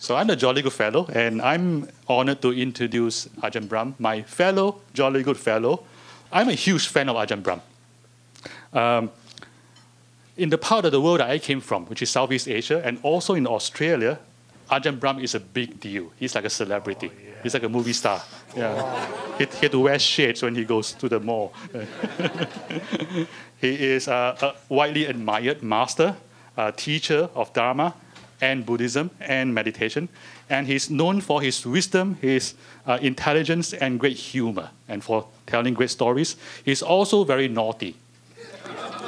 So I'm the Jolly Good Fellow, and I'm honored to introduce Ajahn Brahm, my fellow Jolly Good Fellow. I'm a huge fan of Ajahn Brahm. In the part of the world that I came from, which is Southeast Asia, and also in Australia, Ajahn Brahm is a big deal. He's like a celebrity. Oh, yeah. He's like a movie star. Yeah. Wow. He had to wear shades when he goes to the mall. He is a widely admired master, teacher of Dharma and Buddhism and meditation. And he's known for his wisdom, his intelligence, and great humor, and for telling great stories. He's also very naughty.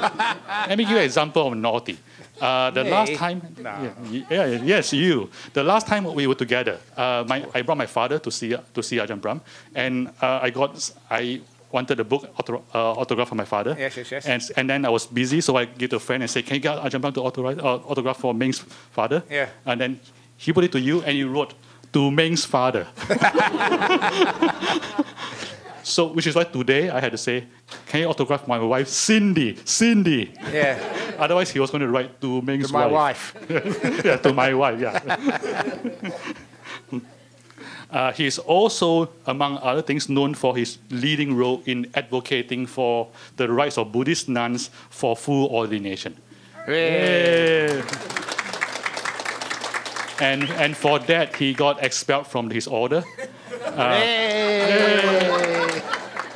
Let me give you an example of naughty. Last time, no. Yes, you. The last time we were together, I brought my father to see Ajahn Brahm, and I wanted a book autograph for my father. Yes. And then I was busy, so I gave to a friend and said, "Can you get Ajahn Brahm to autograph for Ming's father?" Yeah. And then he put it to you, and you wrote, "To Ming's father." So, which is why today I had to say, "Can you autograph my wife, Cindy?" Cindy. Yeah. Otherwise, he was going to write to Ming's wife. To my wife. Yeah, to my wife. Yeah. He's also, among other things, known for his leading role in advocating for the rights of Buddhist nuns for full ordination. Yeah. And for that, he got expelled from his order.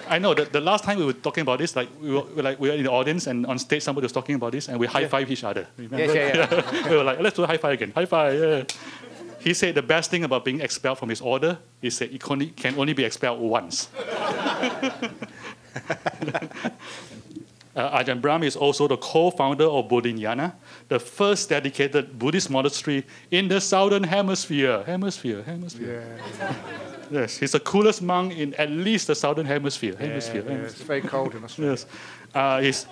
I know that the last time we were talking about this, we were in the audience and on stage somebody was talking about this and we high-five each other. Remember? Yeah. We were like, let's do a high-five again. High-five, yeah. He said the best thing about being expelled from his order is that he can only be expelled once. Ajahn Brahm is also the co-founder of Bodhinyana, the first dedicated Buddhist monastery in the Southern Hemisphere. Yeah. Yes, he's the coolest monk in at least the Southern Hemisphere. Hemisphere. It's very cold in Australia. Yes.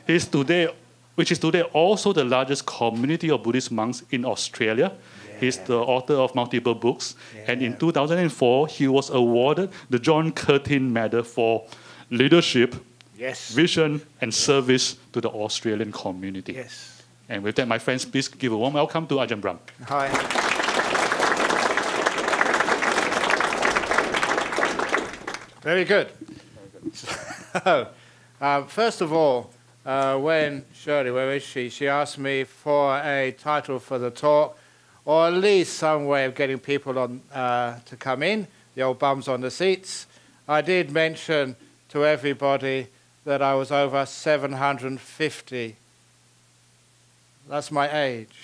He's today, which is today also the largest community of Buddhist monks in Australia. Yeah. He's the author of multiple books. Yeah. And in 2004, he was awarded the John Curtin Medal for leadership, vision, and service to the Australian community. Yes. And with that, my friends, please give a warm welcome to Ajahn Brahm. Hi. Very good. So, first of all, when Shirley, where is she? She asked me for a title for the talk, or at least some way of getting people on to come in, the old bums on the seats. I did mention to everybody that I was over 750. That's my age.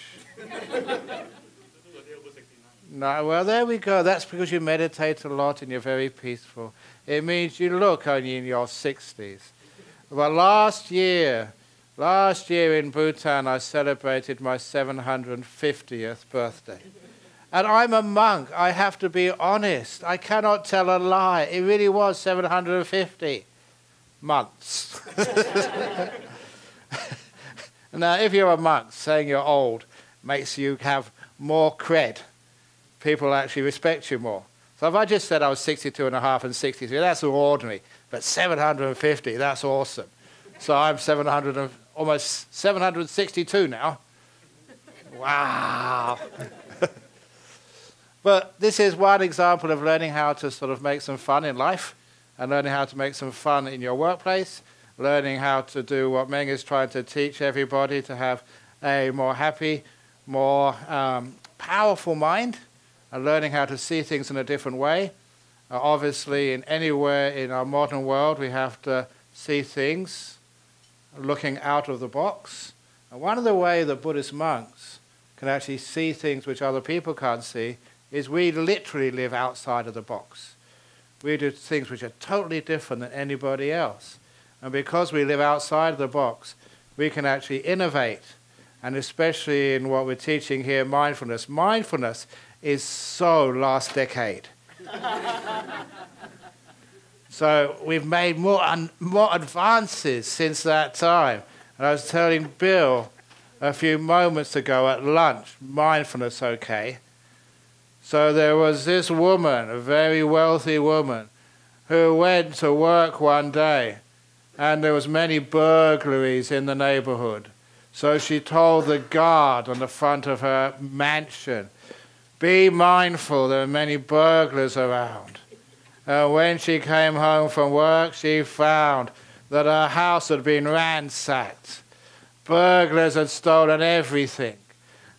No, well, there we go. That's because you meditate a lot and you're very peaceful. It means you look only in your 60s. But last year in Bhutan, I celebrated my 750th birthday. And I'm a monk. I have to be honest. I cannot tell a lie. It really was 750 months. Now, if you're a monk, saying you're old makes you have more cred. People actually respect you more. So if I just said I was 62 and a half and 63, that's ordinary. But 750, that's awesome. So I'm almost 762 now. Wow. But this is one example of learning how to sort of make some fun in life and learning how to make some fun in your workplace, learning how to do what Meng is trying to teach everybody to have a more happy, more powerful mind, and learning how to see things in a different way. Obviously, anywhere in our modern world, we have to see things looking out of the box. And one of the ways that Buddhist monks can actually see things which other people can't see is we literally live outside of the box. We do things which are totally different than anybody else. And because we live outside of the box, we can actually innovate. And especially in what we're teaching here, mindfulness. Mindfulness is so last decade. So we've made more advances since that time. And I was telling Bill a few moments ago at lunch, mindfulness, okay. So there was this woman, a very wealthy woman, who went to work one day, and there was many burglaries in the neighborhood. So she told the guard on the front of her mansion, Be mindful, there are many burglars around. And when she came home from work, she found that her house had been ransacked. Burglars had stolen everything.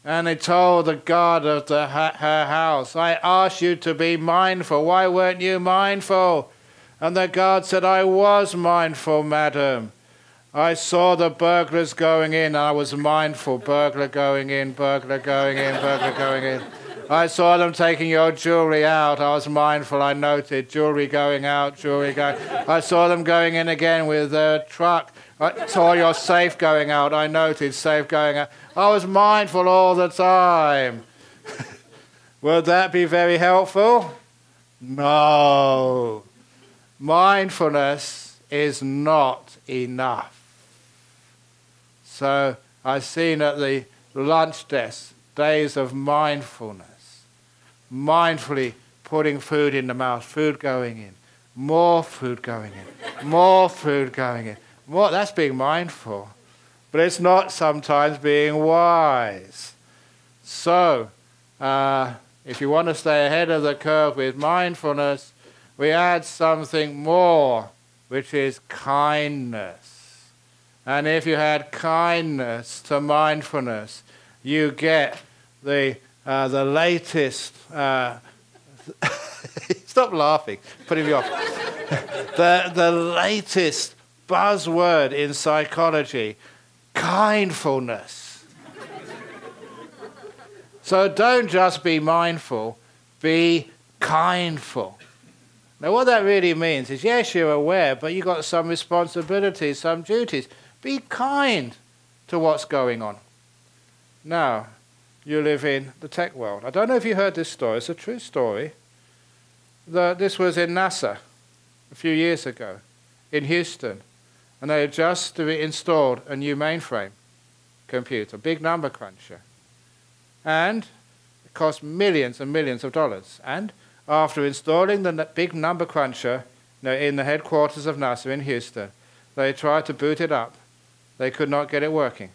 And they told the guard of her house, I asked you to be mindful. Why weren't you mindful? And the guard said, I was mindful, madam. I saw the burglars going in. I was mindful. Burglar going in, burglar going in, burglar going in. I saw them taking your jewelry out. I was mindful. I noted jewelry going out, jewelry going. I saw them going in again with a truck. I saw your safe going out. I noted safe going out. I was mindful all the time. Would that be very helpful? No. Mindfulness is not enough. So I've seen at the lunch desk days of mindfulness. Mindfully putting food in the mouth, food going in, more food going in, more food going in. More, that's being mindful. But it's not sometimes being wise. So, if you want to stay ahead of the curve with mindfulness, we add something more, which is kindness. And if you add kindness to mindfulness, you get the latest... Stop laughing, putting me off. the latest buzzword in psychology, kindfulness. So don't just be mindful, be kindful. Now what that really means is, yes, you're aware, but you've got some responsibilities, some duties. Be kind to what's going on. Now, you live in the tech world. I don't know if you heard this story. It's a true story. This was in NASA a few years ago in Houston. And they had just installed a new mainframe computer, big number cruncher. And it cost millions and millions of dollars. And after installing the big number cruncher in the headquarters of NASA in Houston, they tried to boot it up. They could not get it working.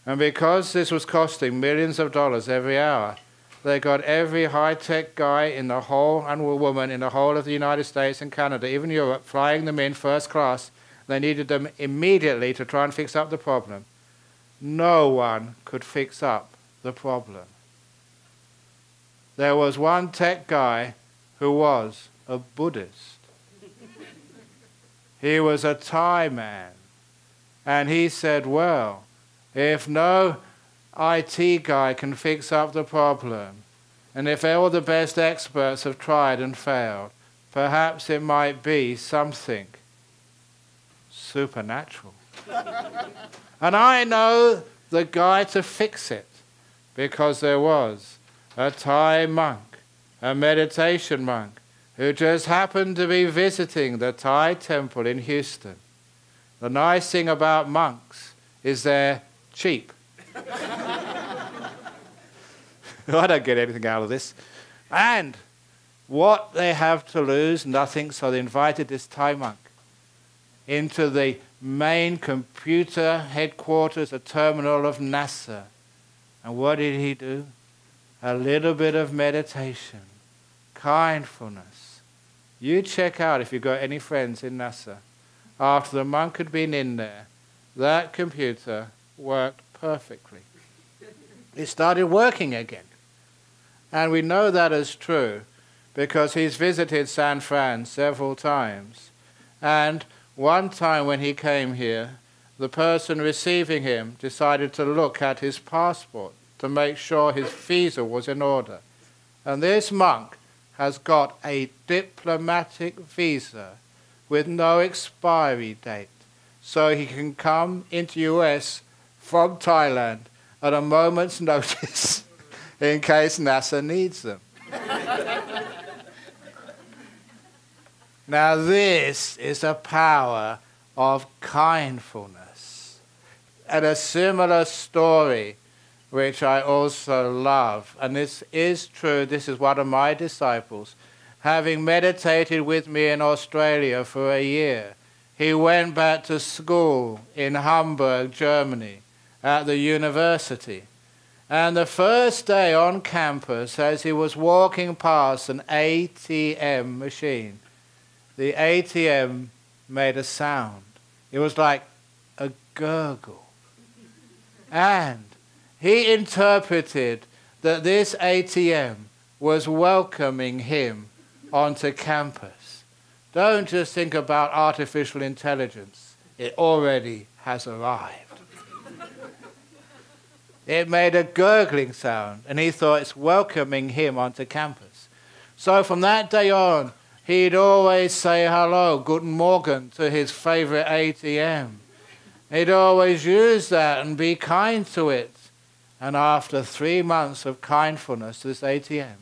And because this was costing millions of dollars every hour, they got every high-tech guy in the whole, and woman in the whole of the United States and Canada, even Europe, flying them in first class. They needed them immediately to try and fix up the problem. No one could fix up the problem. There was one tech guy who was a Buddhist. He was a Thai man. And he said, well, if no IT guy can fix up the problem, and if all the best experts have tried and failed, perhaps it might be something supernatural. And I know the guy to fix it, because there was a Thai monk, a meditation monk, who just happened to be visiting the Thai temple in Houston. The nice thing about monks is they're cheap. I don't get anything out of this. And what they have to lose, nothing, so they invited this Thai monk into the main computer headquarters, a terminal of NASA. And what did he do? A little bit of meditation, kindfulness. You check out if you've got any friends in NASA. After the monk had been in there, that computer worked perfectly. It started working again. And we know that is true because he's visited San Fran several times. And one time when he came here, the person receiving him decided to look at his passport to make sure his visa was in order. And this monk has got a diplomatic visa with no expiry date, so he can come into US from Thailand at a moment's notice in case NASA needs them. Now this is the power of kindfulness. And a similar story, which I also love, and this is true, this is one of my disciples, having meditated with me in Australia for a year, he went back to school in Hamburg, Germany, at the university. And the first day on campus, as he was walking past an ATM machine, the ATM made a sound. It was like a gurgle. And he interpreted that this ATM was welcoming him onto campus. Don't just think about artificial intelligence. It already has arrived. It made a gurgling sound, and he thought it's welcoming him onto campus. So from that day on, he'd always say hello, guten Morgen, to his favorite ATM. He'd always use that and be kind to it. And after 3 months of kindfulness to this ATM,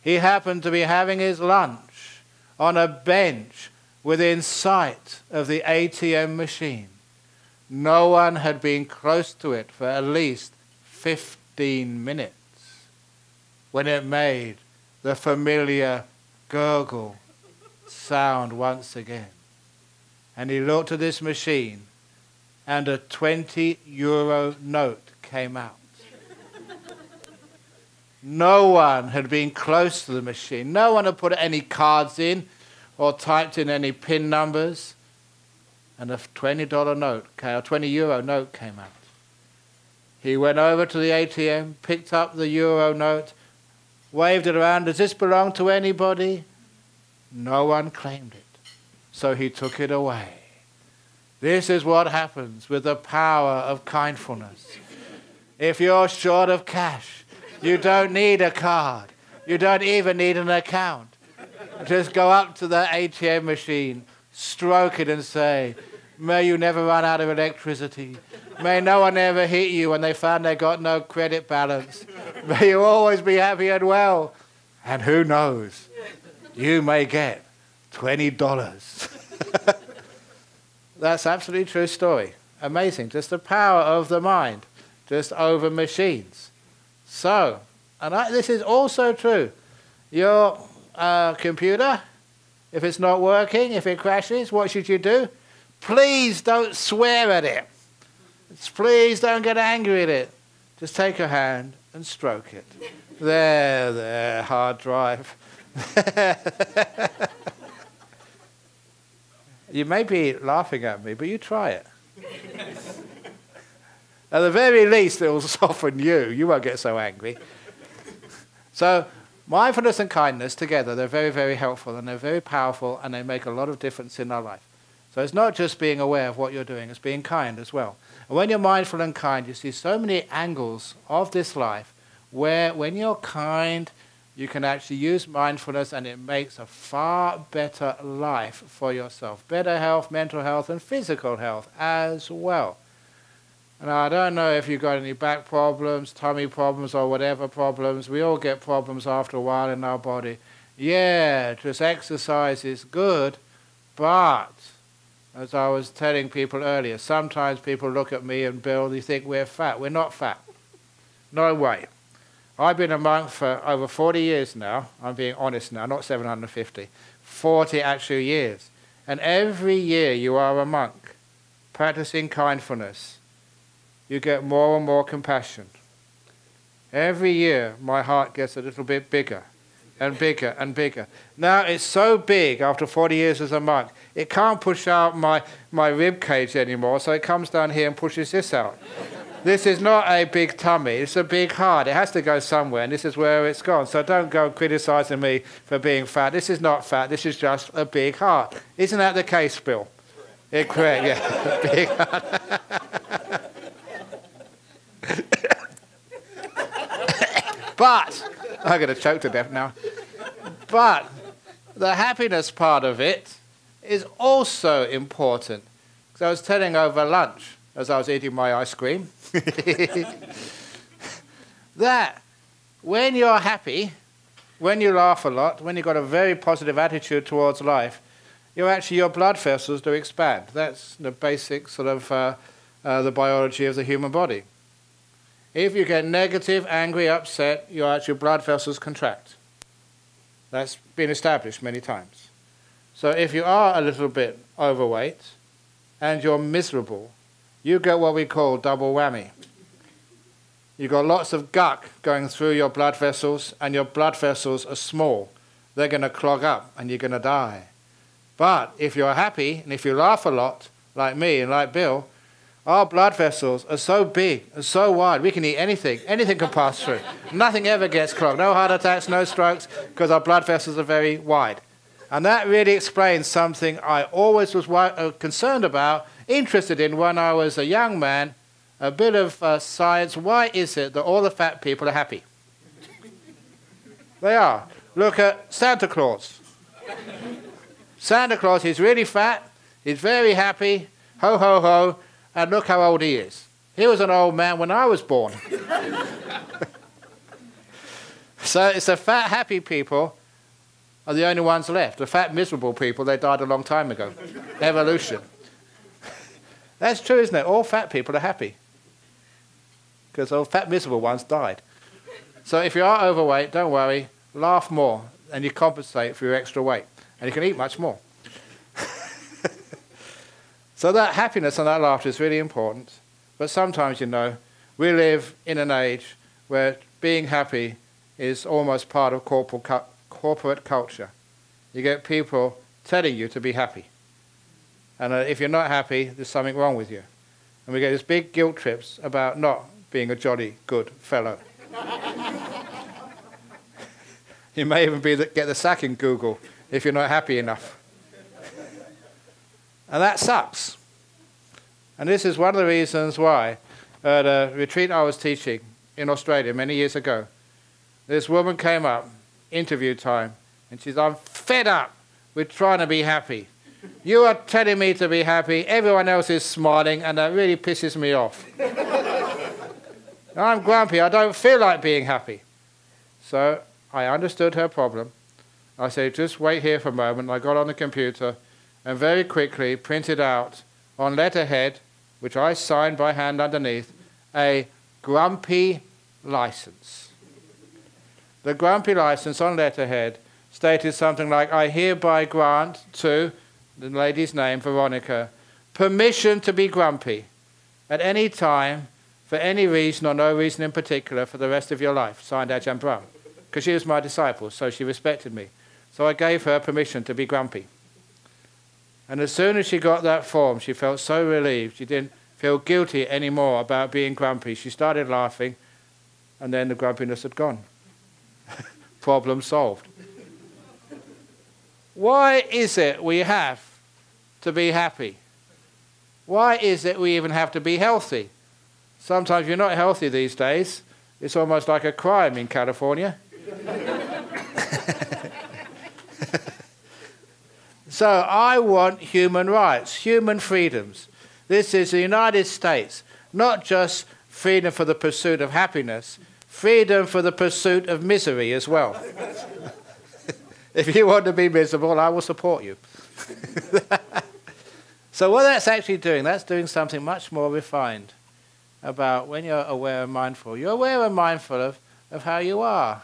he happened to be having his lunch on a bench within sight of the ATM machine. No one had been close to it for at least 15 minutes when it made the familiar gurgle sound once again. And he looked at this machine, and a 20-euro note came out. No one had been close to the machine. No one had put any cards in or typed in any PIN numbers. And a $20 note, or 20-euro note came out. He went over to the ATM, picked up the euro note, waved it around. Does this belong to anybody? No one claimed it. So he took it away. This is what happens with the power of kindfulness. If you're short of cash, you don't need a card. You don't even need an account. Just go up to the ATM machine, stroke it and say, may you never run out of electricity. May no one ever hit you when they found they got no credit balance. May you always be happy and well. And who knows, you may get $20. That's absolutely true story. Amazing. Just the power of the mind, just over machines. So, this is also true. Your computer, if it's not working, if it crashes, what should you do? Please don't swear at it. Please don't get angry at it. Just take your hand and stroke it. There, hard drive. You may be laughing at me, but you try it. At the very least, it will soften you. You won't get so angry. So mindfulness and kindness together, they're very, very helpful, and they're very powerful, and they make a lot of difference in our life. So it's not just being aware of what you're doing, it's being kind as well. And when you're mindful and kind, you see so many angles of this life where when you're kind, you can actually use mindfulness and it makes a far better life for yourself. Better health, mental health, and physical health as well. And I don't know if you've got any back problems, tummy problems, or whatever problems. We all get problems after a while in our body. Yeah, just exercise is good, but as I was telling people earlier, sometimes people look at me and Bill, they think we're fat. We're not fat. No way. I've been a monk for over 40 years now. I'm being honest now, not 750. 40 actual years. And every year you are a monk, practicing kindfulness, you get more and more compassion. Every year my heart gets a little bit bigger and bigger and bigger. Now it's so big after 40 years as a monk, it can't push out my rib cage anymore, so it comes down here and pushes this out. This is not a big tummy, it's a big heart. It has to go somewhere, and this is where it's gone. So don't go criticizing me for being fat. This is not fat, this is just a big heart. Isn't that the case, Bill? Correct, yeah. Big heart. But, I'm going to choke to death now. But the happiness part of it is also important. Because I was telling over lunch, as I was eating my ice cream, that when you're happy, when you laugh a lot, when you've got a very positive attitude towards life, your blood vessels do expand. That's the basic sort of the biology of the human body. If you get negative, angry, upset, your blood vessels contract. That's been established many times. So if you are a little bit overweight and you're miserable, you get what we call double whammy. You've got lots of guck going through your blood vessels, and your blood vessels are small. They're going to clog up, and you're going to die. But if you're happy, and if you laugh a lot, like me and like Bill, our blood vessels are so big and so wide, we can eat anything. Anything can pass through. Nothing ever gets clogged. No heart attacks, no strokes, because our blood vessels are very wide. And that really explains something I always was concerned about, interested in when I was a young man, a bit of science. Why is it that all the fat people are happy? They are. Look at Santa Claus. Santa Claus is really fat, he's very happy, ho, ho, ho, and look how old he is. He was an old man when I was born. So it's the fat, happy people are the only ones left. The fat, miserable people, they died a long time ago. Evolution. That's true, isn't it? All fat people are happy. Because all fat, miserable ones died. So if you are overweight, don't worry, laugh more, and you compensate for your extra weight. And you can eat much more. So that happiness and that laughter is really important. But sometimes, you know, we live in an age where being happy is almost part of corporate culture. You get people telling you to be happy. And if you're not happy, there's something wrong with you. And we get these big guilt trips about not being a jolly good fellow. You may even get the sack in Google if you're not happy enough. And that sucks. And this is one of the reasons why at a retreat I was teaching in Australia many years ago, this woman came up, interview time, and she said, I'm fed up with trying to be happy. You are telling me to be happy, everyone else is smiling, and that really pisses me off. I'm grumpy, I don't feel like being happy. So I understood her problem. I said, just wait here for a moment. I got on the computer and very quickly printed out on letterhead, which I signed by hand underneath, a grumpy license. The grumpy license on letterhead stated something like, I hereby grant to the lady's name, Veronica, permission to be grumpy at any time, for any reason or no reason in particular, for the rest of your life. Signed Ajahn Brahm. Because she was my disciple, so she respected me. So I gave her permission to be grumpy. And as soon as she got that form, she felt so relieved. She didn't feel guilty anymore about being grumpy. She started laughing, and then the grumpiness had gone. Problem solved. Why is it we have to be happy? Why is it we even have to be healthy? Sometimes if you're not healthy these days, it's almost like a crime in California. So I want human rights, human freedoms. This is the United States, not just freedom for the pursuit of happiness, freedom for the pursuit of misery as well. If you want to be miserable, I will support you. So what that's actually doing, that's doing something much more refined about when you're aware and mindful. You're aware and mindful of how you are.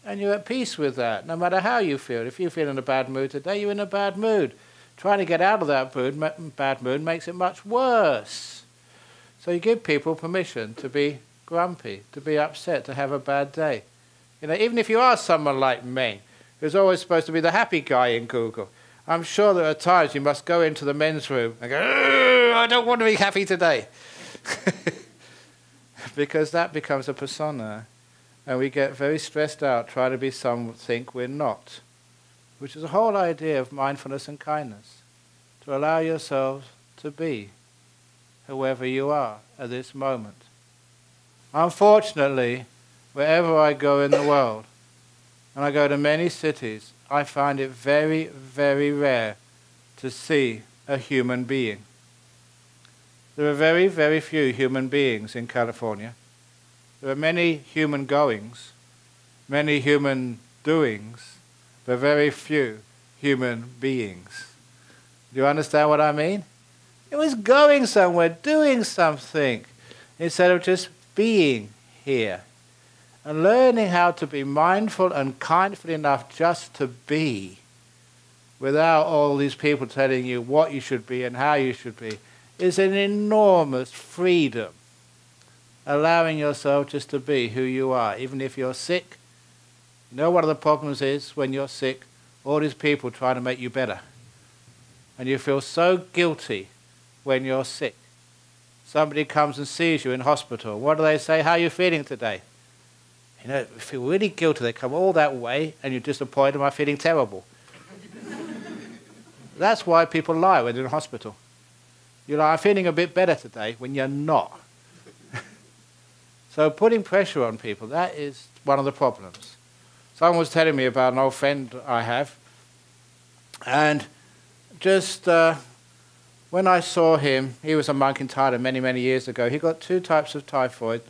And you're at peace with that, no matter how you feel. If you feel in a bad mood today, you're in a bad mood. Trying to get out of that bad mood makes it much worse. So you give people permission to be grumpy, to be upset, to have a bad day. You know, even if you are someone like me, who's always supposed to be the happy guy in Google, I'm sure there are times you must go into the men's room and go, I don't want to be happy today. Because that becomes a persona. And we get very stressed out trying to be something we're not, which is the whole idea of mindfulness and kindness, to allow yourselves to be whoever you are at this moment. Unfortunately, wherever I go in the world, and I go to many cities, I find it very, very rare to see a human being. There are very, very few human beings in California. There are many human goings, many human doings, but very few human beings. Do you understand what I mean? It was going somewhere, doing something, instead of just being here. And learning how to be mindful and kindful enough just to be, without all these people telling you what you should be and how you should be, is an enormous freedom. allowing yourself just to be who you are, even if you're sick. You know, one of the problems is when you're sick, all these people trying to make you better. And you feel so guilty when you're sick. Somebody comes and sees you in hospital. What do they say? How are you feeling today? You know, you feel really guilty. They come all that way and you're disappointed. Am I feeling terrible? That's why people lie when they're in hospital. You're like, I'm feeling a bit better today, when you're not. So putting pressure on people, that is one of the problems. Someone was telling me about an old friend I have. And just when I saw him, he was a monk in Thailand many, many years ago. He got 2 types of typhoid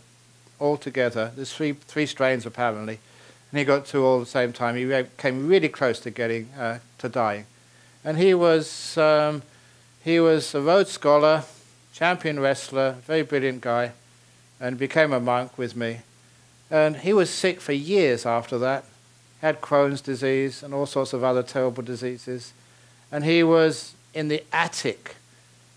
all together. There's three strains apparently. And he got 2 all at the same time. He came really close to getting to dying. And he was a Rhodes Scholar, champion wrestler, very brilliant guy, and became a monk with me. And he was sick for years after that, had Crohn's disease and all sorts of other terrible diseases. And he was in the attic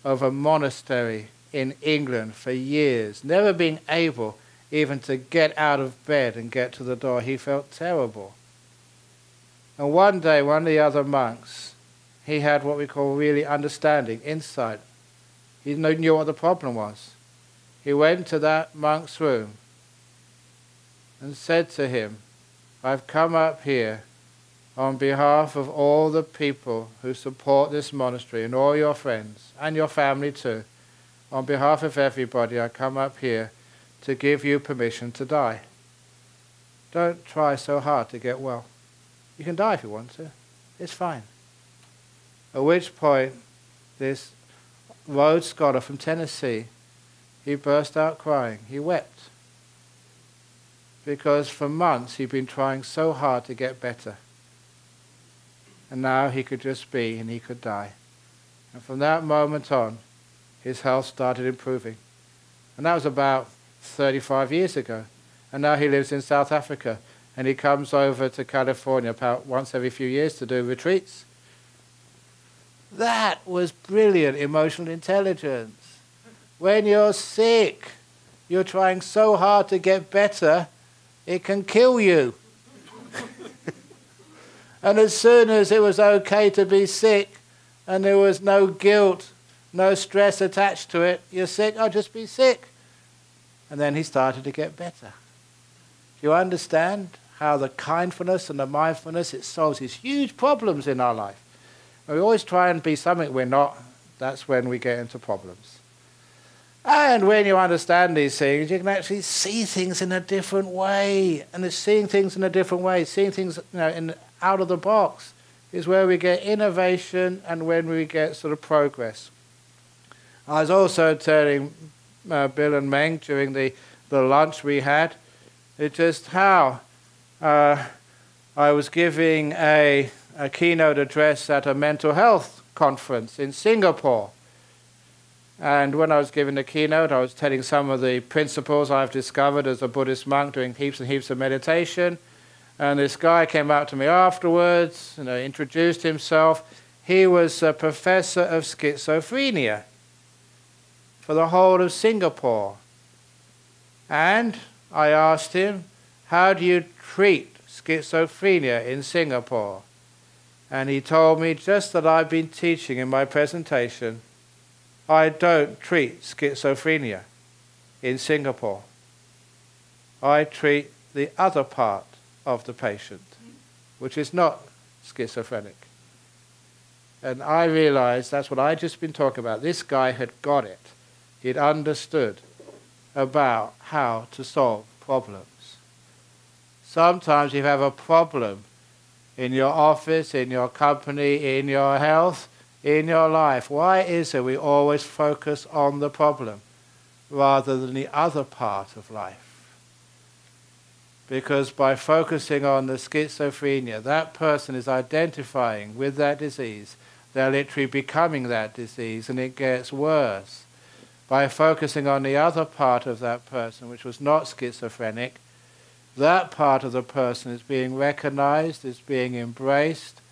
of a monastery in England for years, never being able even to get out of bed and get to the door. He felt terrible. And one day, one of the other monks, he had what we call really understanding, insight. He knew what the problem was. He went to that monk's room and said to him, I've come up here on behalf of all the people who support this monastery and all your friends and your family too. On behalf of everybody, I come up here to give you permission to die. Don't try so hard to get well. You can die if you want to. It's fine. At which point, this Rhodes Scholar from Tennessee, he burst out crying. He wept. Because for months he'd been trying so hard to get better. And now he could just be and he could die. And from that moment on, his health started improving. And that was about 35 years ago. And now he lives in South Africa. And he comes over to California about once every few years to do retreats. That was brilliant emotional intelligence. When you're sick, you're trying so hard to get better, it can kill you. And as soon as it was okay to be sick and there was no guilt, no stress attached to it, you're sick, I'll just be sick. And then he started to get better. Do you understand how the kindfulness and the mindfulness, it solves these huge problems in our life? And we always try and be something we're not. That's when we get into problems. And when you understand these things, you can actually see things in a different way. And it's seeing things in a different way, seeing things out of the box is where we get innovation and when we get sort of progress. I was also telling Bill and Meng during the lunch we had, it's just how I was giving a keynote address at a mental health conference in Singapore. And when I was giving the keynote, I was telling some of the principles I've discovered as a Buddhist monk doing heaps and heaps of meditation. And this guy came up to me afterwards, introduced himself. He was a professor of schizophrenia for the whole of Singapore. And I asked him, how do you treat schizophrenia in Singapore? And he told me, just that I've been teaching in my presentation, I don't treat schizophrenia in Singapore. I treat the other part of the patient, which is not schizophrenic. And I realized that's what I'd just been talking about. This guy had got it. He'd understood about how to solve problems. Sometimes you have a problem in your office, in your company, in your health, in your life. Why is it we always focus on the problem rather than the other part of life? Because by focusing on the schizophrenia, that person is identifying with that disease. They're literally becoming that disease, and it gets worse. By focusing on the other part of that person, which was not schizophrenic, that part of the person is being recognized, is being embraced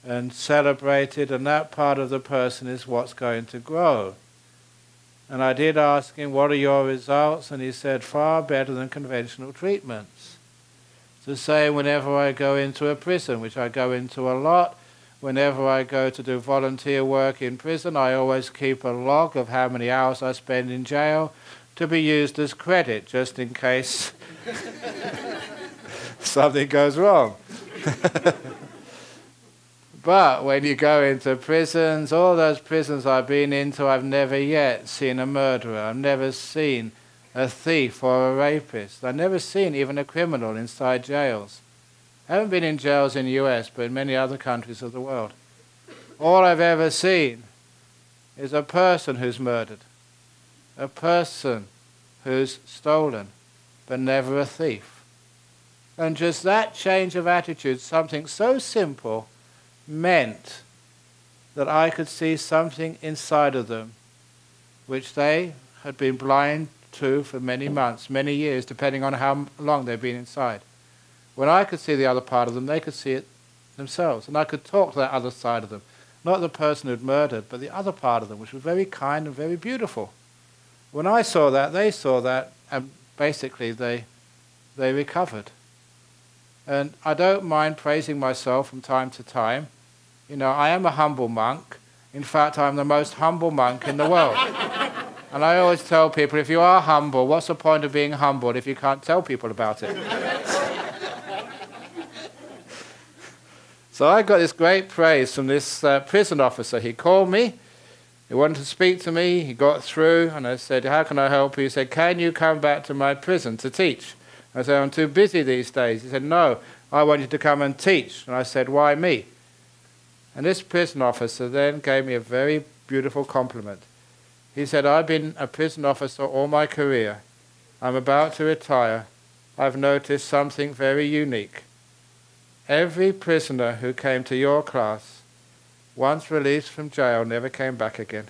and celebrated, and that part of the person is what's going to grow. And I did ask him, what are your results? And he said, far better than conventional treatments. It's the same whenever I go into a prison, which I go into a lot. Whenever I go to do volunteer work in prison, I always keep a log of how many hours I spend in jail to be used as credit, just in case something goes wrong. But when you go into prisons, all those prisons I've been into, I've never yet seen a murderer. I've never seen a thief or a rapist. I've never seen even a criminal inside jails. I haven't been in jails in the US, but in many other countries of the world. All I've ever seen is a person who's murdered, a person who's stolen, but never a thief. And just that change of attitude, something so simple, meant that I could see something inside of them which they had been blind to for many months, many years, depending on how long they'd been inside. When I could see the other part of them, they could see it themselves. And I could talk to that other side of them. Not the person who'd murdered, but the other part of them, which was very kind and very beautiful. When I saw that, they saw that, and basically they recovered. And I don't mind praising myself from time to time. You know, I am a humble monk. In fact, I'm the most humble monk in the world. And I always tell people, if you are humble, what's the point of being humble if you can't tell people about it? So I got this great praise from this prison officer. He called me. He wanted to speak to me. He got through, and I said, how can I help you? He said, can you come back to my prison to teach? I said, I'm too busy these days. He said, no, I want you to come and teach. And I said, why me? And this prison officer then gave me a very beautiful compliment. He said, I've been a prison officer all my career. I'm about to retire. I've noticed something very unique. Every prisoner who came to your class, once released from jail, never came back again.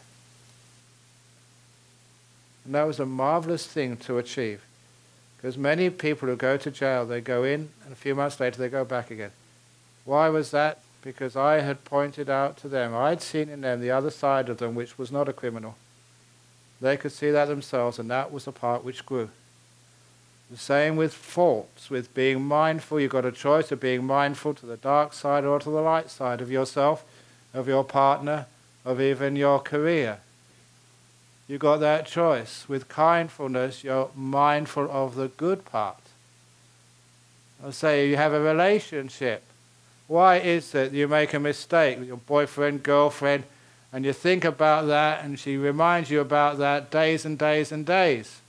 And that was a marvelous thing to achieve. Because many people who go to jail, they go in, and a few months later they go back again. Why was that? Because I had pointed out to them, I'd seen in them the other side of them, which was not a criminal. They could see that themselves, and that was the part which grew. The same with faults, with being mindful. You've got a choice of being mindful to the dark side or to the light side of yourself, of your partner, of even your career. You've got that choice. With kindfulness, you're mindful of the good part. I'll say you have a relationship. Why is it you make a mistake with your boyfriend, girlfriend, and you think about that and she reminds you about that days and days and days?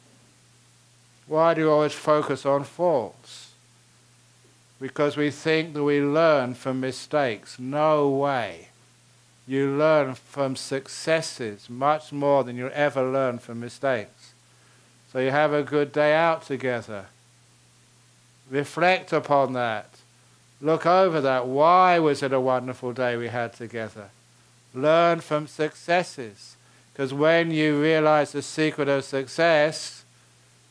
Why do you always focus on faults? Because we think that we learn from mistakes. No way. You learn from successes much more than you'll ever learn from mistakes. So you have a good day out together. Reflect upon that. Look over that. Why was it a wonderful day we had together? Learn from successes. Because when you realize the secret of success,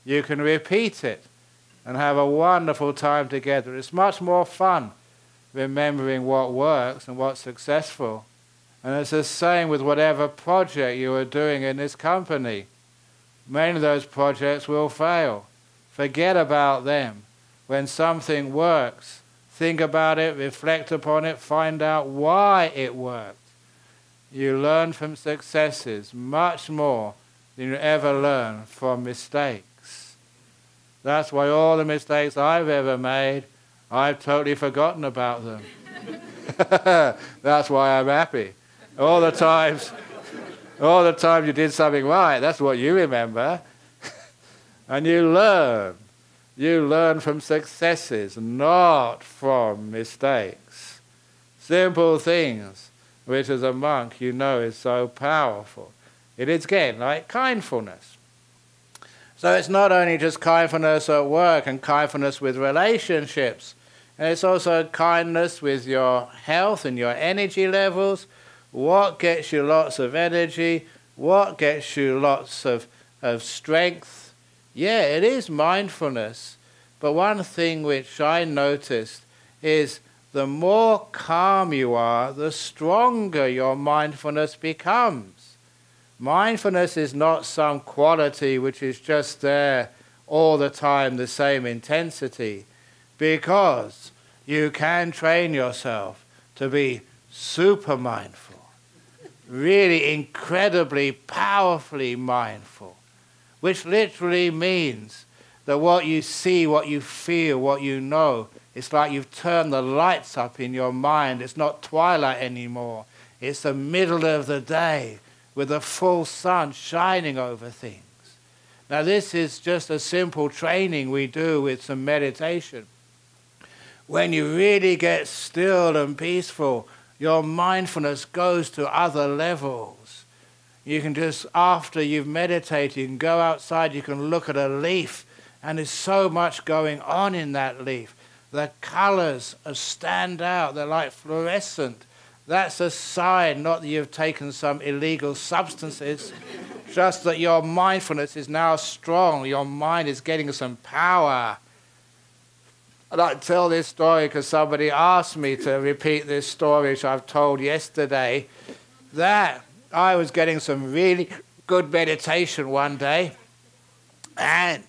you can repeat it and have a wonderful time together. It's much more fun remembering what works and what's successful. And it's the same with whatever project you are doing in this company. Many of those projects will fail. Forget about them. When something works, think about it, reflect upon it, find out why it worked. You learn from successes much more than you ever learn from mistakes. That's why all the mistakes I've ever made, I've totally forgotten about them. That's why I'm happy. All the times you did something right, that's what you remember. And you learn. You learn from successes, not from mistakes. Simple things, which as a monk you know is so powerful. It is, again, like kindfulness. So it's not only just kindness at work and kindness with relationships, and it's also kindness with your health and your energy levels. What gets you lots of energy? What gets you lots of strength? Yeah, it is mindfulness. But one thing which I noticed is the more calm you are, the stronger your mindfulness becomes. Mindfulness is not some quality which is just there all the time, the same intensity, because you can train yourself to be super mindful, really incredibly, powerfully mindful, which literally means that what you see, what you feel, what you know, it's like you've turned the lights up in your mind. It's not twilight anymore. It's the middle of the day with the full sun shining over things. Now this is just a simple training we do with some meditation. When you really get still and peaceful, your mindfulness goes to other levels. You can just, after you've meditated, you can go outside, you can look at a leaf, and there's so much going on in that leaf. The colors stand out, they're like fluorescent. That's a sign, not that you've taken some illegal substances, just that your mindfulness is now strong, your mind is getting some power. I'd like to tell this story because somebody asked me to repeat this story, which I've told yesterday, that I was getting some really good meditation one day, and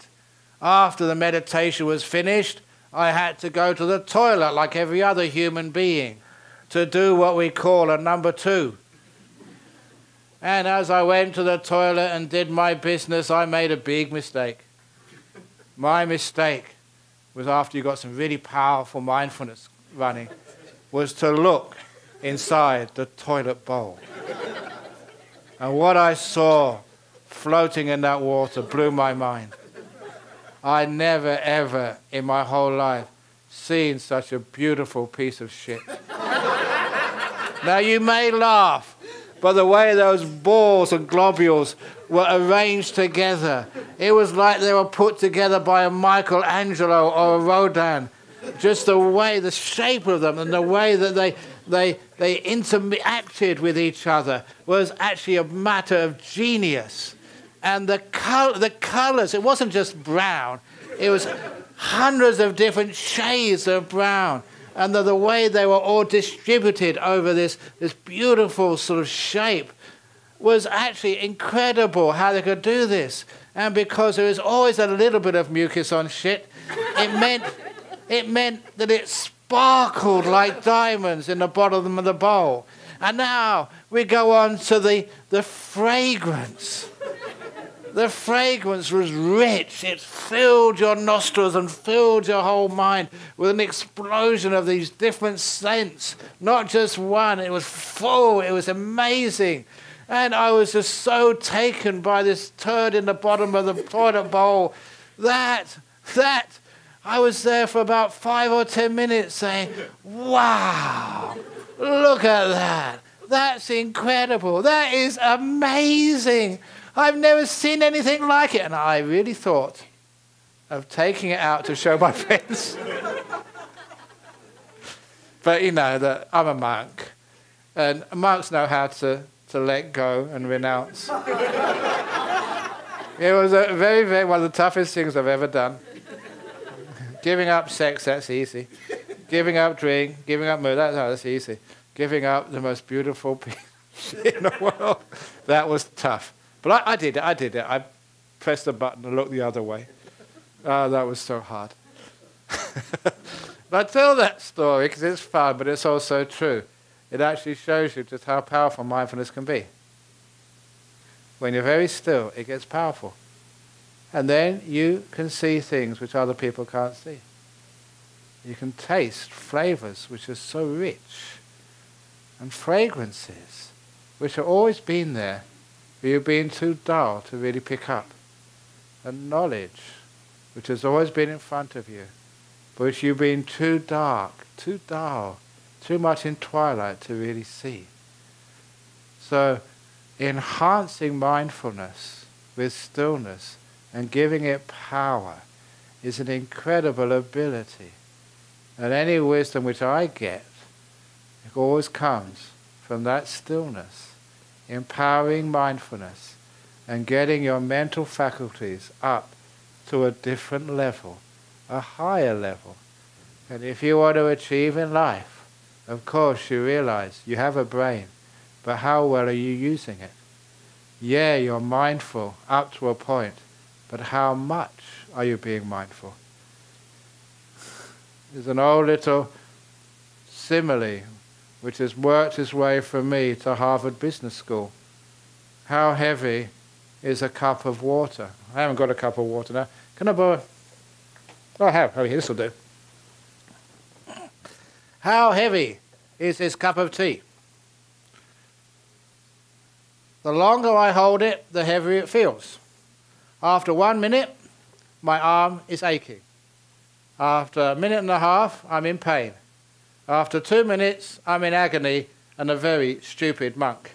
after the meditation was finished, I had to go to the toilet like every other human being to do what we call a number 2. And as I went to the toilet and did my business, I made a big mistake. My mistake was, after you got some really powerful mindfulness running, was to look inside the toilet bowl. And what I saw floating in that water blew my mind. I never ever in my whole life seen such a beautiful piece of shit. Now you may laugh, but the way those balls and globules were arranged together, it was like they were put together by a Michelangelo or a Rodin. Just the way, the shape of them and the way that they interacted with each other was actually a matter of genius. And the colors, it wasn't just brown, it was hundreds of different shades of brown. And the way they were all distributed over this beautiful sort of shape was actually incredible how they could do this. And because there was always a little bit of mucus on shit, it meant that it sparkled like diamonds in the bottom of the bowl. And now we go on to the fragrance. The fragrance was rich. It filled your nostrils and filled your whole mind with an explosion of these different scents. Not just one. It was full. It was amazing. And I was just so taken by this turd in the bottom of the toilet bowl that I was there for about 5 or 10 minutes saying, wow, look at that. That's incredible. That is amazing. I've never seen anything like it. And I really thought of taking it out to show my friends. But you know that I'm a monk. And monks know how to let go and renounce. It was a very, very, one of the toughest things I've ever done. Giving up sex, that's easy. Giving up drink, giving up mood, that's easy. Giving up the most beautiful piece of shit in the world, that was tough. But I did it. I pressed the button and looked the other way. Oh, that was so hard. But I tell that story because it's fun, but it's also true. It actually shows you just how powerful mindfulness can be. When you're very still, it gets powerful. And then you can see things which other people can't see. You can taste flavors which are so rich, and fragrances which have always been there, but you've been too dull to really pick up. And knowledge which has always been in front of you, but which you've been too dark, too dull, too much in twilight to really see. So enhancing mindfulness with stillness and giving it power is an incredible ability. And any wisdom which I get, it always comes from that stillness, empowering mindfulness and getting your mental faculties up to a different level, a higher level. And if you want to achieve in life, of course you realize you have a brain, but how well are you using it? Yeah, you're mindful up to a point, but how much are you being mindful? There's an old little simile which has worked its way from me to Harvard Business School. How heavy is a cup of water? I haven't got a cup of water now. Can I borrow? Oh, I have. Oh, here, this will do. How heavy is this cup of tea? The longer I hold it, the heavier it feels. After 1 minute, my arm is aching. After a minute and a half, I'm in pain. After 2 minutes, I'm in agony and a very stupid monk.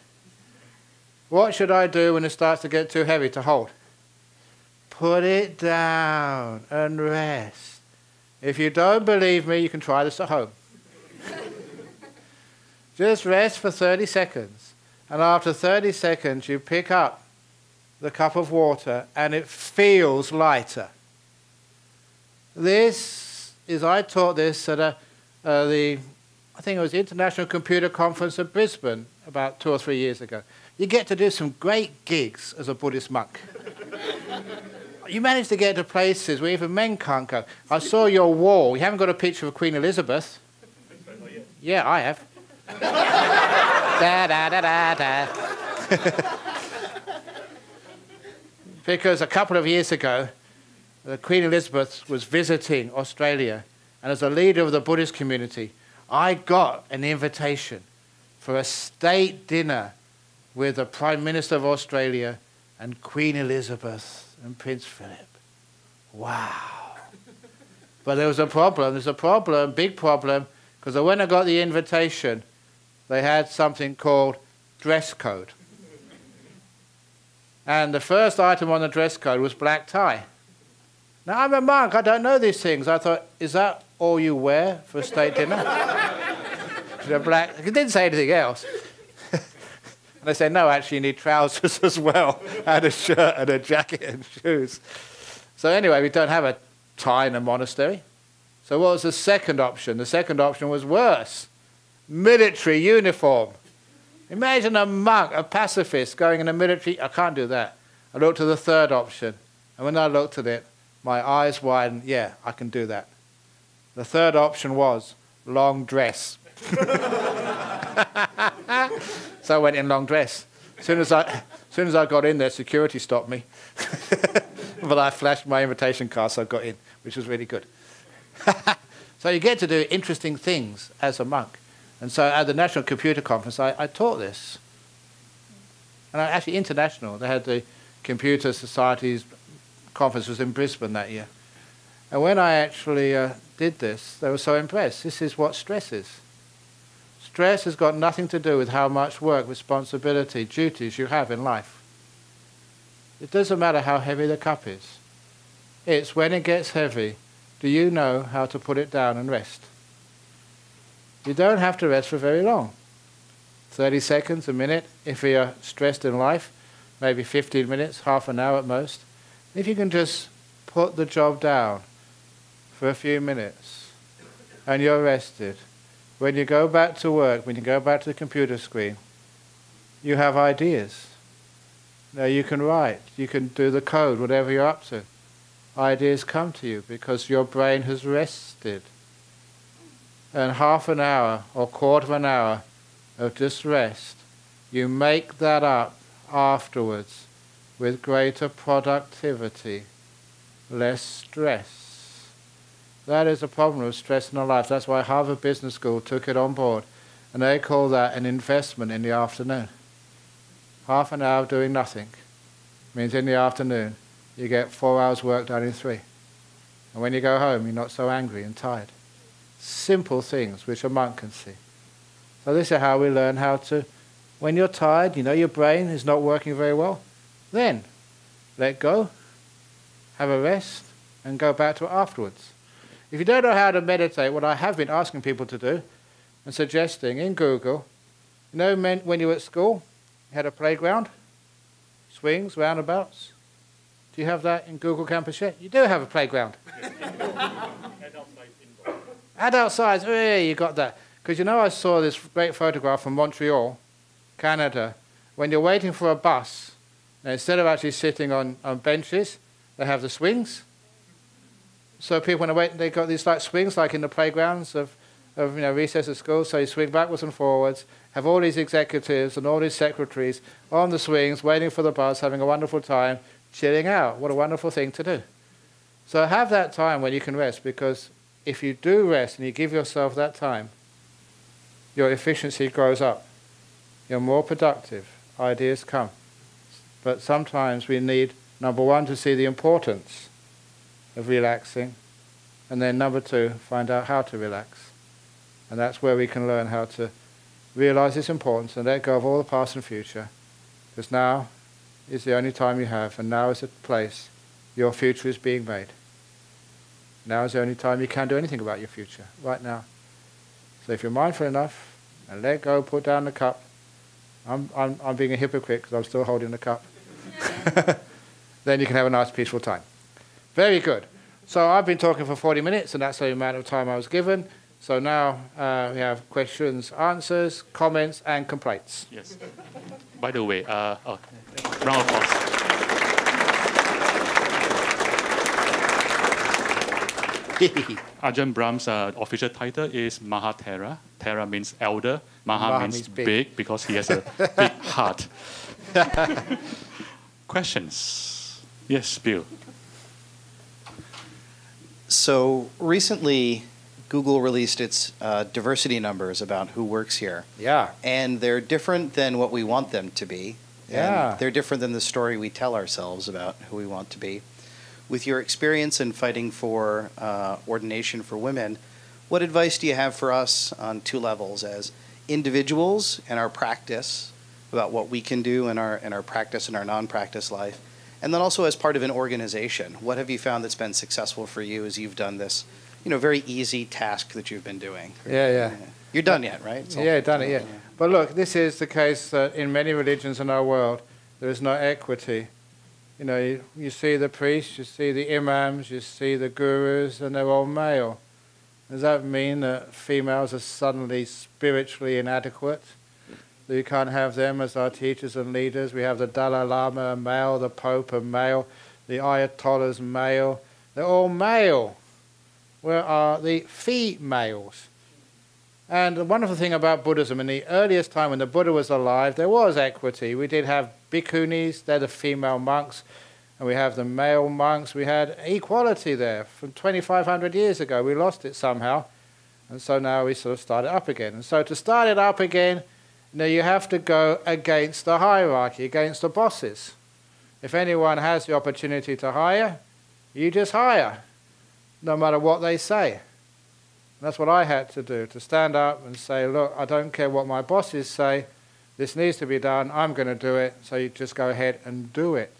What should I do when it starts to get too heavy to hold? Put it down and rest. If you don't believe me, you can try this at home. Just rest for 30 seconds. And after 30 seconds, you pick up the cup of water and it feels lighter. This is, I taught this at I think it was the International Computer Conference in Brisbane about 2 or 3 years ago. You get to do some great gigs as a Buddhist monk. You manage to get to places where even men can't go. I saw your wall. You haven't got a picture of Queen Elizabeth. Yeah, I have. Da, da, da, da, da. Because a couple of years ago, Queen Elizabeth was visiting Australia, and as a leader of the Buddhist community, I got an invitation for a state dinner with the Prime Minister of Australia and Queen Elizabeth and Prince Philip. Wow. But there was a problem. There's a problem, big problem, because when I got the invitation, they had something called dress code. And the first item on the dress code was black tie. Now, I'm a monk. I don't know these things. I thought, is that all you wear for a state dinner? The black. He didn't say anything else. And they said, no, actually, you need trousers as well, and a shirt and a jacket and shoes. So anyway, we don't have a tie in a monastery. So what was the second option? The second option was worse. Military uniform. Imagine a monk, a pacifist, going in a military. I can't do that. I looked at the third option. And when I looked at it, my eyes widened. Yeah, I can do that. The third option was long dress. So I went in long dress. As soon as I got in there, security stopped me. But I flashed my invitation card, so I got in, which was really good. So you get to do interesting things as a monk. And so at the National Computer Conference, I taught this. And actually international. They had the Computer Society's conference was in Brisbane that year. And when I actually did this, they were so impressed. This is what stress is. Stress has got nothing to do with how much work, responsibility, duties you have in life. It doesn't matter how heavy the cup is. It's when it gets heavy, do you know how to put it down and rest? You don't have to rest for very long. 30 seconds, a minute, if you're stressed in life, maybe 15 minutes, half an hour at most. If you can just put the job down for a few minutes and you're rested, when you go back to work, when you go back to the computer screen, you have ideas. Now you can write, you can do the code, whatever you're up to. Ideas come to you because your brain has rested. And half an hour or quarter of an hour of just rest, you make that up afterwards with greater productivity, less stress. That is a problem of stress in our life. That's why Harvard Business School took it on board, and they call that an investment in the afternoon. Half an hour of doing nothing means in the afternoon you get 4 hours work done in 3. And when you go home, you're not so angry and tired. Simple things which a monk can see. So this is how we learn how to, when you're tired, you know your brain is not working very well, then let go, have a rest, and go back to it afterwards. If you don't know how to meditate, what I have been asking people to do and suggesting in Google, you know when you were at school, you had a playground, swings, roundabouts. Do you have that in Google Campus yet? You do have a playground. Adult size, oh yeah, you got that. Because you know I saw this great photograph from Montreal, Canada, when you're waiting for a bus Now, instead of actually sitting on benches, they have the swings. So people, when they wait, they've got these like swings, like in the playgrounds of recess at school. So you swing backwards and forwards, have all these executives and all these secretaries on the swings, waiting for the bus, having a wonderful time, chilling out. What a wonderful thing to do. So have that time when you can rest, because if you do rest and you give yourself that time, your efficiency grows up. You're more productive. Ideas come. But sometimes we need, number one, to see the importance of relaxing, and then number two, find out how to relax. And that's where we can learn how to realize its importance and let go of all the past and future, because now is the only time you have, and now is the place your future is being made. Now is the only time you can do anything about your future, right now. So if you're mindful enough and let go, put down the cup. I'm being a hypocrite because I'm still holding the cup. Then you can have a nice peaceful time. Very good. So I've been talking for 40 minutes, and that's the amount of time I was given. So now we have questions, answers, comments, and complaints. Yes. By the way, round of applause. Ajahn Brahm's official title is Mahatera. Tera means elder. Maha means big because he has a big heart. Questions? Yes, Bill. So recently, Google released its diversity numbers about who works here. Yeah. And they're different than what we want them to be. Yeah. And they're different than the story we tell ourselves about who we want to be. With your experience in fighting for ordination for women, what advice do you have for us on two levels, as individuals and our practice, about what we can do in our practice and our non-practice life, and then also as part of an organization? What have you found that's been successful for you as you've done this, very easy task that you've been doing? Yeah. You're done yet, right? Done it, yeah. But look, this is the case that in many religions in our world, there is no equity. You see the priests, you see the imams, you see the gurus, and they're all male. Does that mean that females are suddenly spiritually inadequate? That you can't have them as our teachers and leaders? We have the Dalai Lama, a male, the Pope, a male, the Ayatollahs, male. They're all male. Where are the females? And the wonderful thing about Buddhism, in the earliest time when the Buddha was alive, there was equity. We did have bhikkhunis, they're the female monks, and we have the male monks. We had equality there from 2,500 years ago. We lost it somehow, and so now we sort of start it up again. And so to start it up again, you have to go against the hierarchy, against the bosses. If anyone has the opportunity to hire, you just hire, no matter what they say. And that's what I had to do, to stand up and say, look, I don't care what my bosses say, this needs to be done, I'm going to do it, so you just go ahead and do it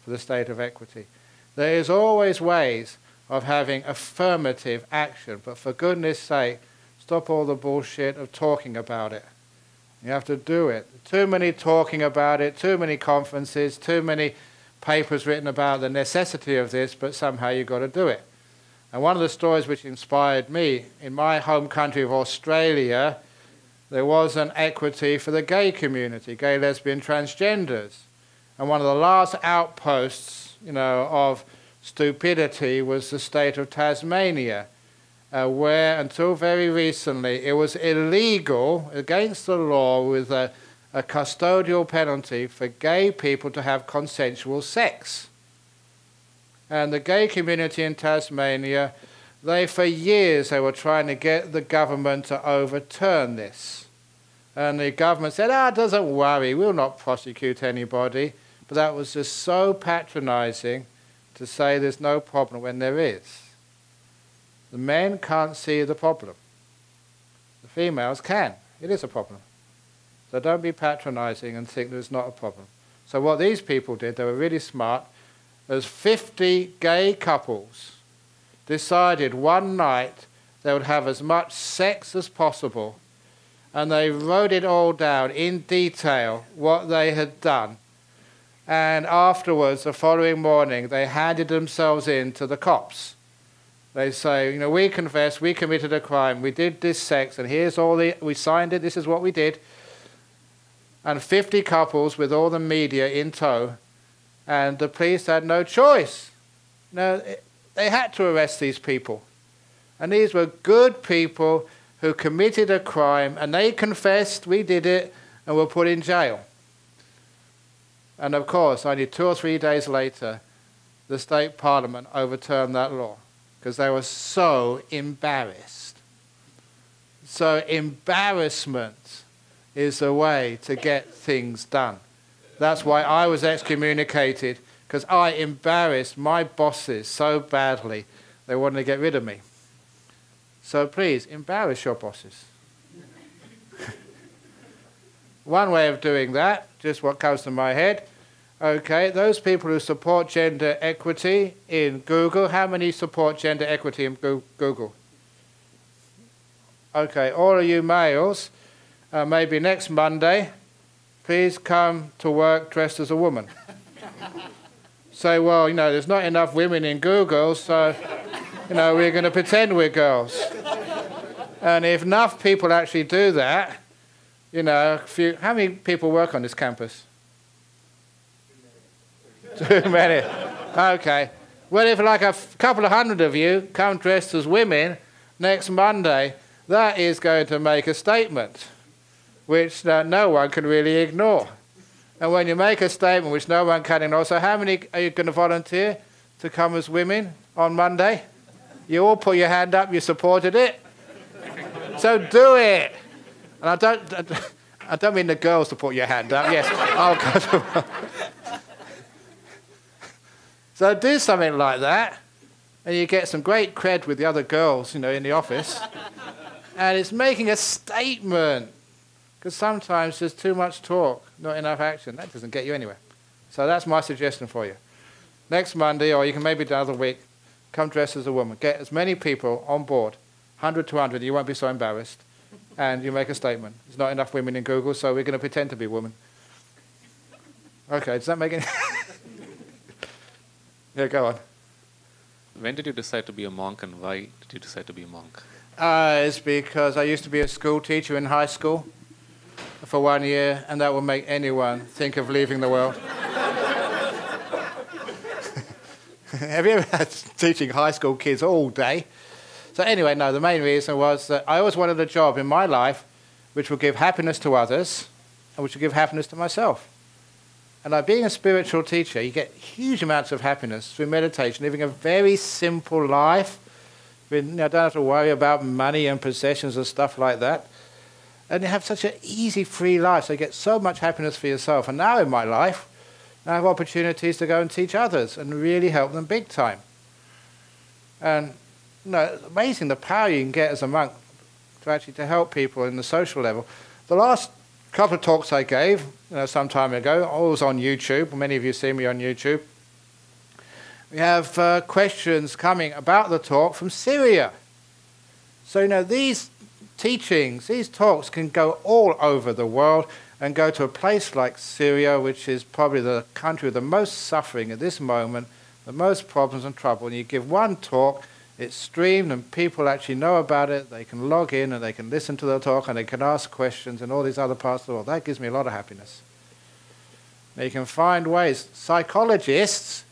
for the state of equity. There is always ways of having affirmative action, but for goodness sake, stop all the bullshit of talking about it. You have to do it. Too many talking about it, too many conferences, too many papers written about the necessity of this, but somehow you've got to do it. And one of the stories which inspired me, in my home country of Australia, there was an equity for the gay community, gay, lesbian, transgenders. And one of the last outposts, of stupidity was the state of Tasmania, where until very recently it was illegal, against the law, with a custodial penalty for gay people to have consensual sex. And the gay community in Tasmania, for years they were trying to get the government to overturn this. And the government said, doesn't worry, we'll not prosecute anybody. But that was just so patronizing to say there's no problem when there is. The men can't see the problem. The females can. It is a problem. So don't be patronizing and think there's not a problem. So what these people did, they were really smart. There's 50 gay couples decided one night they would have as much sex as possible, and they wrote it all down in detail, what they had done. And afterwards, the following morning, they handed themselves in to the cops. They say, we confess, we committed a crime, we did this sex, and here's we signed it, this is what we did. And 50 couples with all the media in tow And the police had no choice. No, they had to arrest these people. And these were good people who committed a crime, and they confessed, we did it, and were put in jail. And of course, only 2 or 3 days later, the state parliament overturned that law because they were so embarrassed. So embarrassment is the way to get things done. That's why I was excommunicated, because I embarrassed my bosses so badly they wanted to get rid of me. So please, embarrass your bosses. One way of doing that, just what comes to my head, okay, those people who support gender equity in Google, how many support gender equity in Google? Okay, all of you males, maybe next Monday, please come to work dressed as a woman. Say, well, there's not enough women in Google, so, we're going to pretend we're girls. And if enough people actually do that, how many people work on this campus? Too many. Okay. Well, if like a couple of hundred of you come dressed as women next Monday, that is going to make a statement which no one can really ignore. And when you make a statement which no one can ignore, so how many are you going to volunteer to come as women on Monday? You all put your hand up, you supported it. So do it. And I don't mean the girls to put your hand up. Yes, I'll go. So do something like that, and you get some great cred with the other girls, in the office. And it's making a statement, because sometimes there's too much talk, not enough action. That doesn't get you anywhere. So that's my suggestion for you. Next Monday, or you can maybe do another week, come dressed as a woman. Get as many people on board, 100 to 100, you won't be so embarrassed. And you make a statement. There's not enough women in Google, so we're going to pretend to be women. Okay, does that make any... Yeah, go on. When did you decide to be a monk, and why did you decide to be a monk? It's because I used to be a school teacher in high school for 1 year, and that will make anyone think of leaving the world. Have you ever had teaching high school kids all day? So anyway, no, the main reason was that I always wanted a job in my life which would give happiness to others and which would give happiness to myself. And like being a spiritual teacher, you get huge amounts of happiness through meditation, living a very simple life. You don't have to worry about money and possessions and stuff like that. And you have such an easy, free life, so you get so much happiness for yourself. And now in my life, I have opportunities to go and teach others and really help them big time. And it's amazing the power you can get as a monk to help people in the social level. The last couple of talks I gave, some time ago, I was on YouTube. Many of you see me on YouTube. We have questions coming about the talk from Syria. So, these teachings, these talks can go all over the world and go to a place like Syria, which is probably the country with the most suffering at this moment, the most problems and trouble. And you give one talk, it's streamed and people actually know about it. They can log in and they can listen to the talk and they can ask questions in all these other parts of the world. That gives me a lot of happiness. Now you can find ways. Psychologists,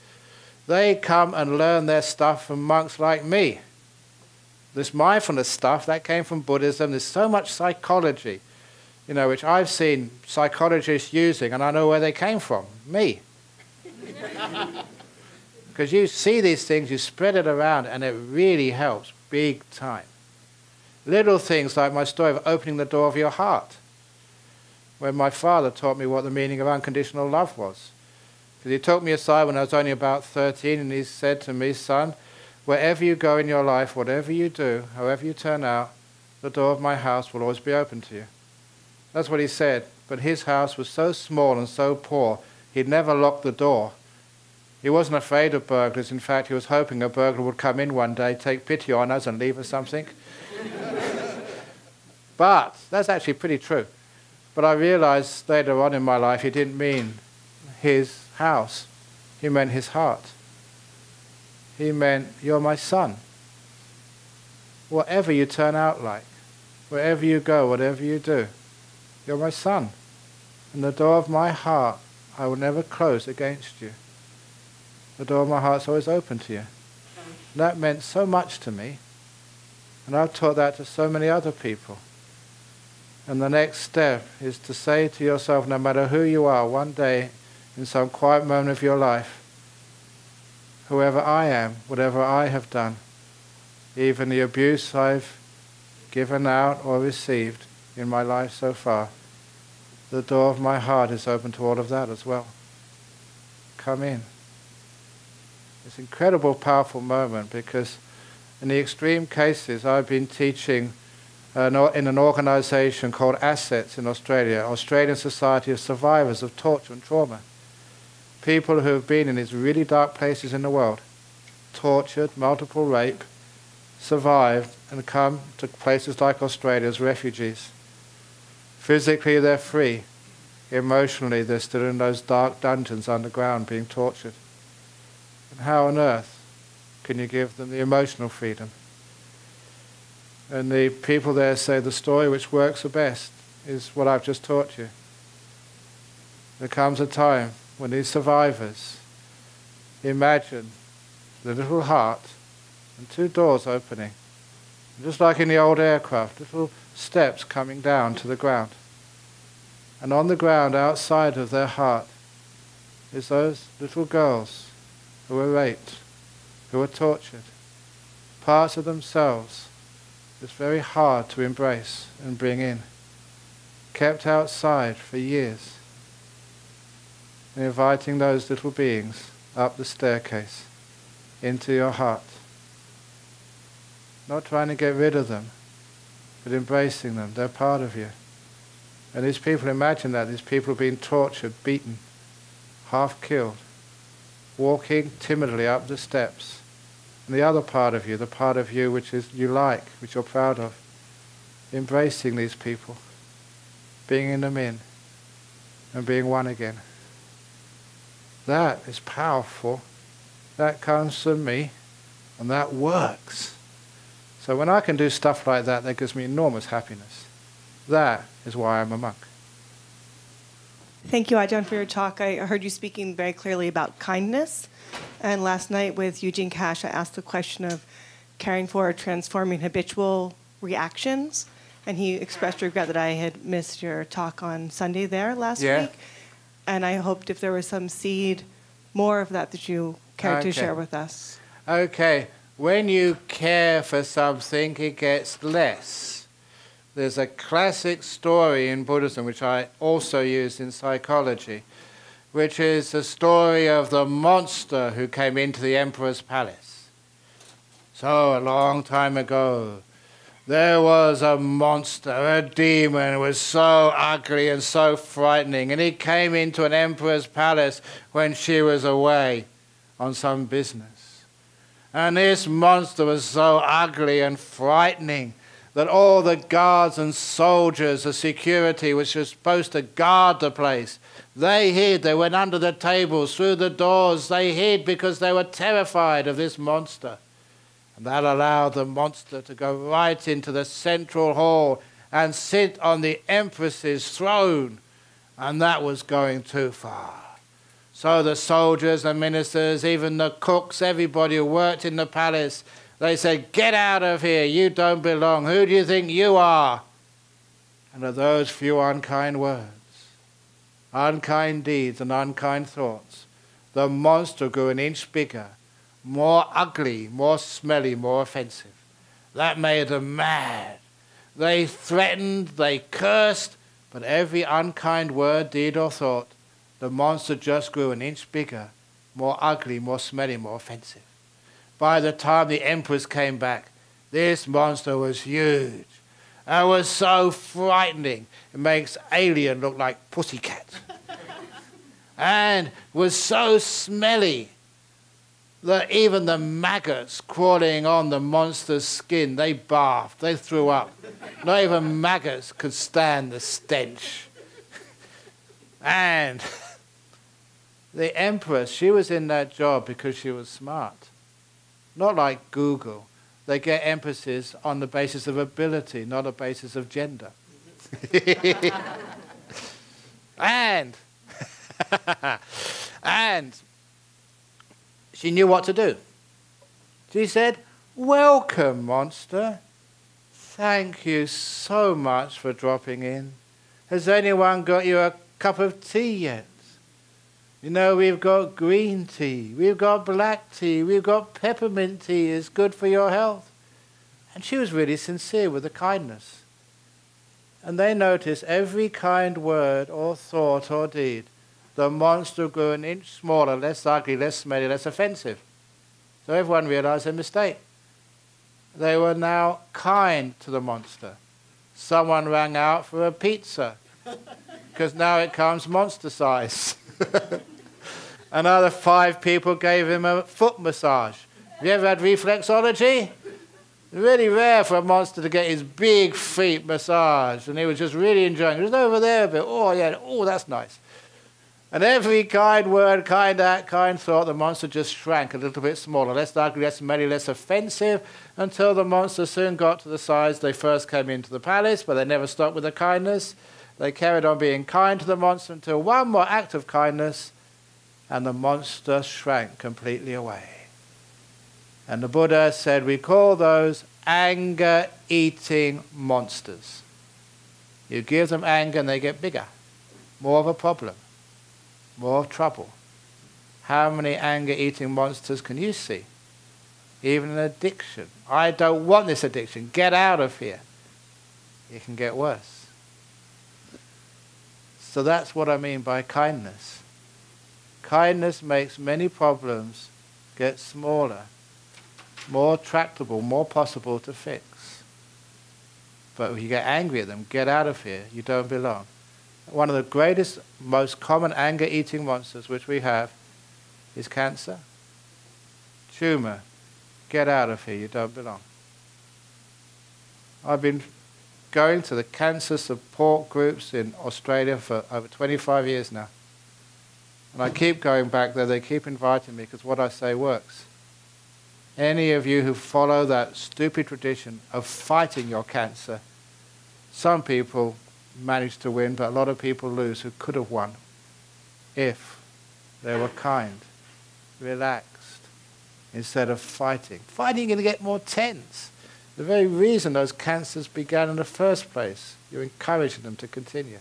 they come and learn their stuff from monks like me. This mindfulness stuff, that came from Buddhism. There's so much psychology, which I've seen psychologists using, and I know where they came from. Me. Because you see these things, you spread it around, and it really helps big time. Little things like my story of opening the door of your heart, when my father taught me what the meaning of unconditional love was. Because he took me aside when I was only about 13, and he said to me, son, wherever you go in your life, whatever you do, however you turn out, the door of my house will always be open to you. That's what he said. But his house was so small and so poor, he'd never locked the door. He wasn't afraid of burglars. In fact, he was hoping a burglar would come in one day, take pity on us and leave us something. But that's actually pretty true. But I realized later on in my life he didn't mean his house. He meant his heart. He meant, you're my son. Whatever you turn out like, wherever you go, whatever you do, you're my son. And the door of my heart I will never close against you. The door of my heart's always open to you. And that meant so much to me. And I've taught that to so many other people. And the next step is to say to yourself, no matter who you are, one day, in some quiet moment of your life, whoever I am, whatever I have done, even the abuse I've given out or received in my life so far, the door of my heart is open to all of that as well. Come in. It's an incredible, powerful moment, because in the extreme cases I've been teaching in an organization called Assets in Australia, Australian Society of Survivors of Torture and Trauma. People who have been in these really dark places in the world, tortured, multiple rape, survived and come to places like Australia as refugees. Physically they're free. Emotionally they're still in those dark dungeons underground being tortured. And how on earth can you give them the emotional freedom? And the people there say the story which works the best is what I've just taught you. There comes a time when these survivors imagine the little heart and two doors opening, just like in the old aircraft, little steps coming down to the ground. And on the ground outside of their heart is those little girls who were raped, who were tortured, parts of themselves it's very hard to embrace and bring in, kept outside for years, and inviting those little beings up the staircase into your heart. Not trying to get rid of them, but embracing them. They're part of you. And these people, imagine that, these people are being tortured, beaten, half killed, walking timidly up the steps. And the other part of you, the part of you which is you like, which you're proud of, embracing these people, bringing them in, and being one again. That is powerful. That comes from me, and that works. So when I can do stuff like that, that gives me enormous happiness. That is why I'm a monk. Thank you, Ajahn, for your talk. I heard you speaking very clearly about kindness. And last night with Eugene Cash, I asked the question of caring for or transforming habitual reactions. And he expressed regret that I had missed your talk on Sunday there last week. And I hoped if there was some seed, more of that you cared to share with us. Okay. When you care for something, it gets less. There's a classic story in Buddhism, which I also use in psychology, which is the story of the monster who came into the emperor's palace. So, a long time ago, there was a monster, a demon, who was so ugly and so frightening, and he came into an emperor's palace when she was away on some business. And this monster was so ugly and frightening that all the guards and soldiers, the security, which was supposed to guard the place, they hid. They went under the tables, through the doors. They hid because they were terrified of this monster. And that allowed the monster to go right into the central hall and sit on the empress's throne. And that was going too far. So the soldiers, the ministers, even the cooks, everybody who worked in the palace, they said, "Get out of here, you don't belong. Who do you think you are?" And of those few unkind words, unkind deeds and unkind thoughts, the monster grew an inch bigger, more ugly, more smelly, more offensive. That made them mad. They threatened, they cursed, but every unkind word, deed or thought, the monster just grew an inch bigger, more ugly, more smelly, more offensive. By the time the empress came back, this monster was huge and was so frightening. It makes Alien look like Pussycat. And was so smelly that even the maggots crawling on the monster's skin, they barfed, they threw up. Not even maggots could stand the stench. And the empress, she was in that job because she was smart. Not like Google. They get empresses on the basis of ability, not a basis of gender. and she knew what to do. She said, "Welcome, monster. Thank you so much for dropping in. Has anyone got you a cup of tea yet? You know, we've got green tea, we've got black tea, we've got peppermint tea. It's good for your health." And she was really sincere with the kindness. And they noticed every kind word or thought or deed, the monster grew an inch smaller, less ugly, less smelly, less offensive. So everyone realized their mistake. They were now kind to the monster. Someone rang out for a pizza, because now it comes monster size. Another 5 people gave him a foot massage. Have you ever had reflexology? It's really rare for a monster to get his big feet massaged, and he was just really enjoying it. Just over there a bit. Oh, yeah, oh, that's nice. And every kind word, kind act, kind thought, the monster just shrank a little bit smaller, less ugly, less smelly, less offensive, until the monster soon got to the size they first came into the palace, but they never stopped with the kindness. They carried on being kind to the monster until one more act of kindness, and the monster shrank completely away. And the Buddha said, we call those anger-eating monsters. You give them anger and they get bigger, more of a problem, more trouble. How many anger-eating monsters can you see? Even an addiction. I don't want this addiction. Get out of here. It can get worse. So that's what I mean by kindness. Kindness makes many problems get smaller, more tractable, more possible to fix. But if you get angry at them, get out of here, you don't belong. One of the greatest, most common anger-eating monsters which we have is cancer, tumor. Get out of here, you don't belong. I've been going to the cancer support groups in Australia for over 25 years now. And I keep going back there, they keep inviting me because what I say works. Any of you who follow that stupid tradition of fighting your cancer, some people manage to win, but a lot of people lose who could have won if they were kind, relaxed, instead of fighting. Fighting is going to get more tense. The very reason those cancers began in the first place, you're encouraging them to continue.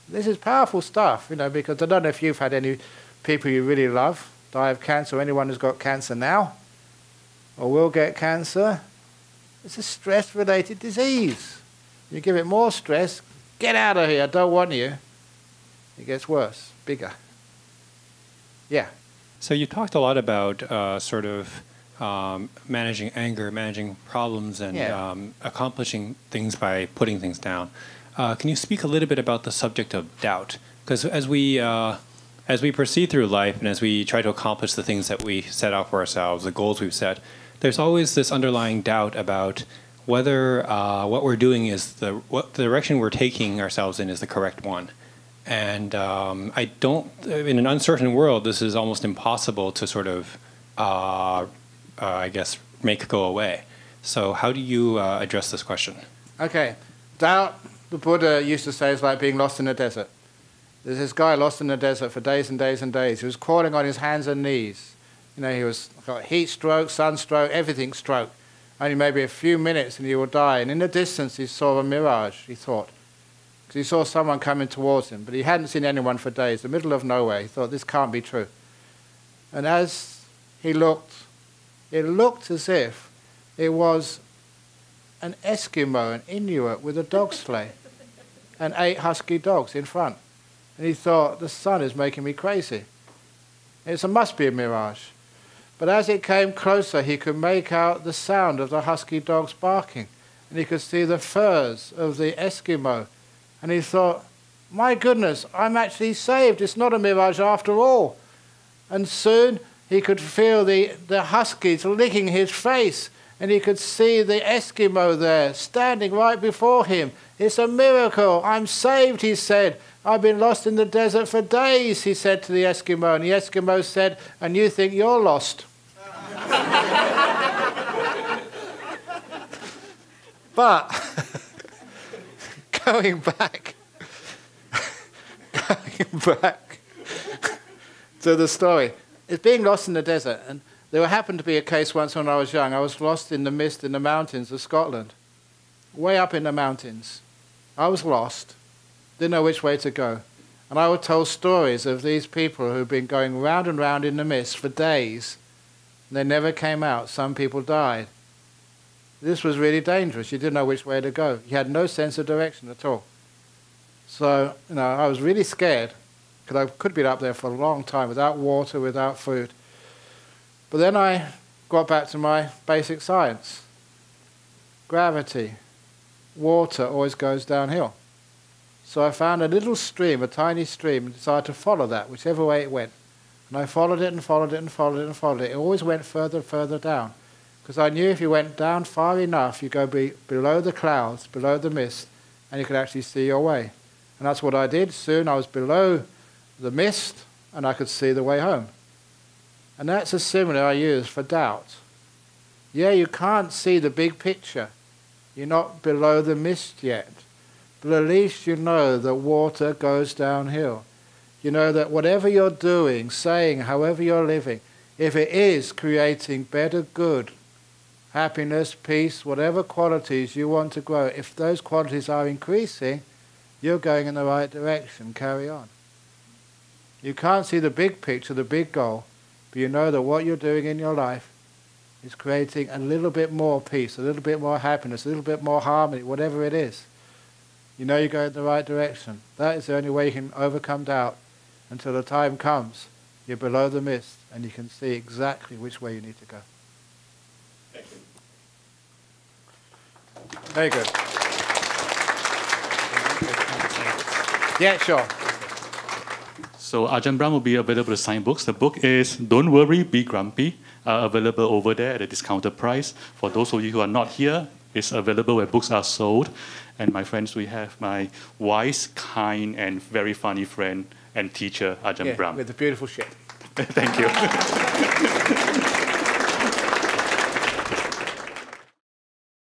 This is powerful stuff, you know, because I don't know if you've had any people you really love die of cancer, or anyone who's got cancer now, or will get cancer. It's a stress-related disease. You give it more stress, get out of here, I don't want you. It gets worse, bigger. Yeah. So you talked a lot about managing anger, managing problems, and accomplishing things by putting things down. Can you speak a little bit about the subject of doubt? Because as we proceed through life and as we try to accomplish the things that we set out for ourselves, the goals we've set, there's always this underlying doubt about whether what we're doing is what the direction we're taking ourselves in is the correct one. And in an uncertain world, this is almost impossible to sort of, make go away. So how do you address this question? Okay. Doubt, the Buddha used to say, is like being lost in a desert. There's this guy lost in the desert for days and days and days. He was crawling on his hands and knees. You know, he was got heat stroke, sunstroke, everything stroke. Only maybe a few minutes and he will die. And in the distance he saw a mirage, he thought. Because he saw someone coming towards him, but he hadn't seen anyone for days, the middle of nowhere. He thought, this can't be true. And as he looked, it looked as if it was an Eskimo, an Inuit with a dog sleigh and 8 husky dogs in front. And he thought, the sun is making me crazy. It must be a mirage. But as it came closer, he could make out the sound of the husky dogs barking. And he could see the furs of the Eskimo. And he thought, my goodness, I'm actually saved. It's not a mirage after all. And soon he could feel the huskies licking his face. And he could see the Eskimo there, standing right before him. It's a miracle. I'm saved, he said. I've been lost in the desert for days, he said to the Eskimo. And the Eskimo said, and you think you're lost. But going back to the story, It's being lost in the desert. And there happened to be a case once when I was young. I was lost in the mist in the mountains of Scotland, way up in the mountains. I was lost, didn't know which way to go. And I would tell stories of these people who'd been going round and round in the mist for days, and they never came out. Some people died. This was really dangerous. You didn't know which way to go. You had no sense of direction at all. So, I was really scared, because I could be up there for a long time without water, without food. But then I got back to my basic science. Gravity. Water always goes downhill. So I found a little stream, a tiny stream, and decided to follow that, whichever way it went. And I followed it and followed it and followed it and followed it. It always went further and further down. Because I knew if you went down far enough, you go below the clouds, below the mist, and you could actually see your way. And that's what I did. Soon I was below the mist, and I could see the way home. And that's a simile I use for doubt. Yeah, you can't see the big picture. You're not below the mist yet. But at least you know that water goes downhill. You know that whatever you're doing, saying, however you're living, if it is creating better good, happiness, peace, whatever qualities you want to grow, if those qualities are increasing, you're going in the right direction. Carry on. You can't see the big picture, the big goal, but you know that what you're doing in your life is creating a little bit more peace, a little bit more happiness, a little bit more harmony, whatever it is. You know you're going in the right direction. That is the only way you can overcome doubt until the time comes. You're below the mist and you can see exactly which way you need to go. Thank you. Very good. Yeah, sure. So Ajahn Brahm will be available to sign books. The book is Don't Worry, Be Grumpy, available over there at a discounted price. For those of you who are not here, it's available where books are sold. And my friends, we have my wise, kind, and very funny friend and teacher, Ajahn Brahm. With the beautiful ship. Thank you.